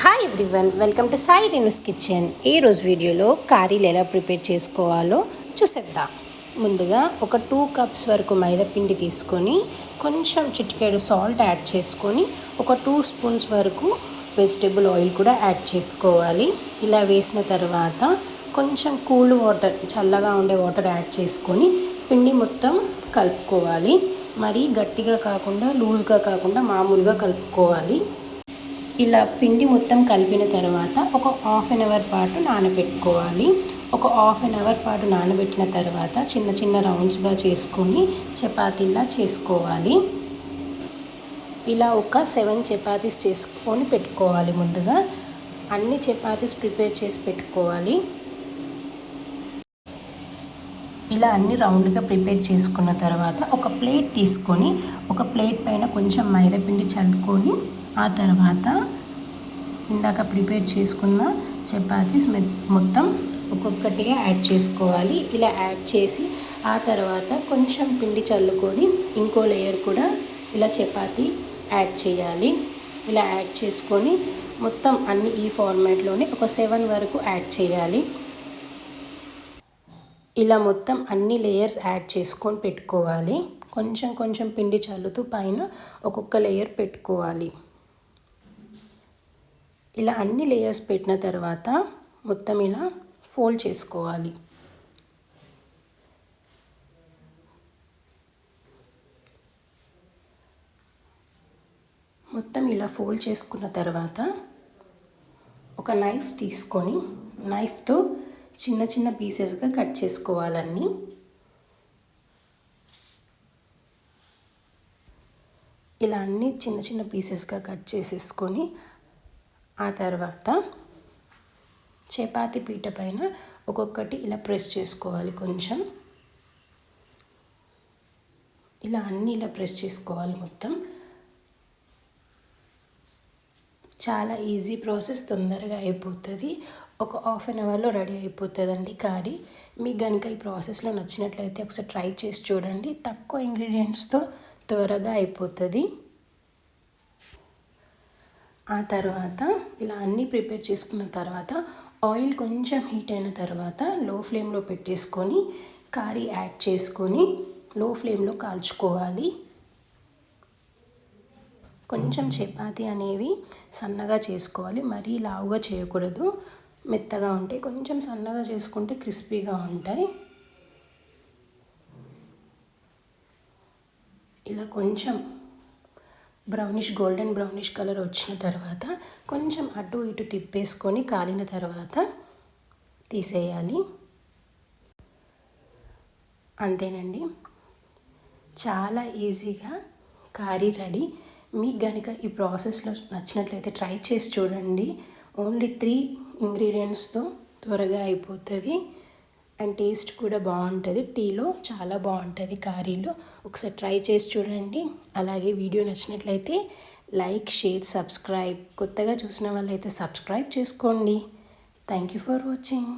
Hi everyone, welcome to Sai Renu's kitchen. ఈరోజు వీడియోలో కర్రీలు ఎలా ప్రిపేర్ చేసుకోవాలో చూసేద్దాం. ముందుగా ఒక 2 కప్స్ వరకు మైదా పిండి తీసుకొని కొంచెం చిటికెడు సాల్ట్ యాడ్ చేసుకొని ఒక 2 స్పూన్స్ వరకు వెజిటేబుల్ ఆయిల్ కూడా యాడ్ చేసుకోవాలి. ఇలా వేసిన తర్వాత కొంచెం కూల్ వాటర్, చల్లగా ఉండే వాటర్ యాడ్ చేసుకొని పిండి మొత్తం కలుపుకోవాలి. మరీ గట్టిగా కాకుండా లూజ్గా కాకుండా మామూలుగా కలుపుకోవాలి. ఇలా పిండి మొత్తం కలిపిన తర్వాత ఒక హాఫ్ అన్ అవర్ పాటు నానబెట్టుకోవాలి. ఒక హాఫ్ అన్ అవర్ పాటు నానబెట్టిన తర్వాత చిన్న చిన్న రౌండ్స్గా చేసుకొని చపాతీలా చేసుకోవాలి. ఇలా ఒక 7 చపాతీస్ చేసుకొని పెట్టుకోవాలి. ముందుగా అన్ని చపాతీస్ ప్రిపేర్ చేసి పెట్టుకోవాలి. ఇలా అన్ని రౌండ్గా ప్రిపేర్ చేసుకున్న తర్వాత ఒక ప్లేట్ తీసుకొని ఒక ప్లేట్ పైన కొంచెం మైదాపిండి చల్లుకొని ఆ తర్వాత ఇందాక ప్రిపేర్ చేసుకున్న చపాతీస్ మొత్తం ఒక్కొక్కటిగా యాడ్ చేసుకోవాలి. ఇలా యాడ్ చేసి ఆ తర్వాత కొంచెం పిండి చల్లుకొని ఇంకో లేయర్ కూడా ఇలా చపాతీ యాడ్ చేయాలి. ఇలా యాడ్ చేసుకొని మొత్తం అన్ని ఈ ఫార్మాట్లోనే ఒక 7 వరకు యాడ్ చేయాలి. ఇలా మొత్తం అన్ని లేయర్స్ యాడ్ చేసుకొని పెట్టుకోవాలి. కొంచెం కొంచెం పిండి చల్లుతూ పైన ఒక్కొక్క లేయర్ పెట్టుకోవాలి. ఇలా అన్ని లేయర్స్ పెట్టిన తర్వాత మొత్తం ఇలా ఫోల్డ్ చేసుకోవాలి. మొత్తం ఇలా ఫోల్డ్ చేసుకున్న తర్వాత ఒక నైఫ్ తీసుకొని నైఫ్తో చిన్న చిన్న పీసెస్గా కట్ చేసుకోవాలన్నీ. ఇలా అన్నీ చిన్న చిన్న పీసెస్గా కట్ చేసేసుకొని ఆ తర్వాత చపాతీ పీట పైన ఒక్కొక్కటి ఇలా ప్రెస్ చేసుకోవాలి. కొంచెం ఇలా అన్నీ ఇలా ప్రెస్ చేసుకోవాలి. మొత్తం చాలా ఈజీ ప్రాసెస్, తొందరగా అయిపోతుంది. ఒక హాఫ్ అన్ అవర్లో రెడీ అయిపోతుందండి కర్రీ. మీకు కనుక ఈ ప్రాసెస్లో నచ్చినట్లయితే ఒకసారి ట్రై చేసి చూడండి. తక్కువ ఇంగ్రీడియంట్స్తో త్వరగా అయిపోతుంది. ఆ తర్వాత ఇలా అన్నీ ప్రిపేర్ చేసుకున్న తర్వాత ఆయిల్ కొంచెం హీట్ అయిన తర్వాత లో ఫ్లేమ్లో పెట్టేసుకొని కర్రీ యాడ్ చేసుకొని లో ఫ్లేమ్లో కాల్చుకోవాలి. కొంచెం చపాతీ అనేవి సన్నగా చేసుకోవాలి. మరీ లావుగా చేయకూడదు. మెత్తగా ఉంటాయి. కొంచెం సన్నగా చేసుకుంటే క్రిస్పీగా ఉంటాయి. ఇలా కొంచెం గోల్డెన్ బ్రౌనిష్ కలర్ వచ్చిన తర్వాత కొంచెం అటు ఇటు తిప్పేసుకొని కాలిన తర్వాత తీసేయాలి. అంతేనండి, చాలా ఈజీగా కర్రీ రెడీ. మీకు కనుక ఈ ప్రాసెస్లో నచ్చినట్లయితే ట్రై చేసి చూడండి. ఓన్లీ 3 ఇంగ్రీడియంట్స్తో త్వరగా అయిపోతుంది అండ్ టేస్ట్ కూడా బాగుంటుంది. టీలో చాలా బాగుంటుంది కర్రీలో. ఒకసారి ట్రై చేసి చూడండి. అలాగే వీడియో నచ్చినట్లయితే లైక్, షేర్, సబ్స్క్రైబ్. కొత్తగా చూసిన వాళ్ళైతే సబ్స్క్రైబ్ చేసుకోండి. Thank you for watching.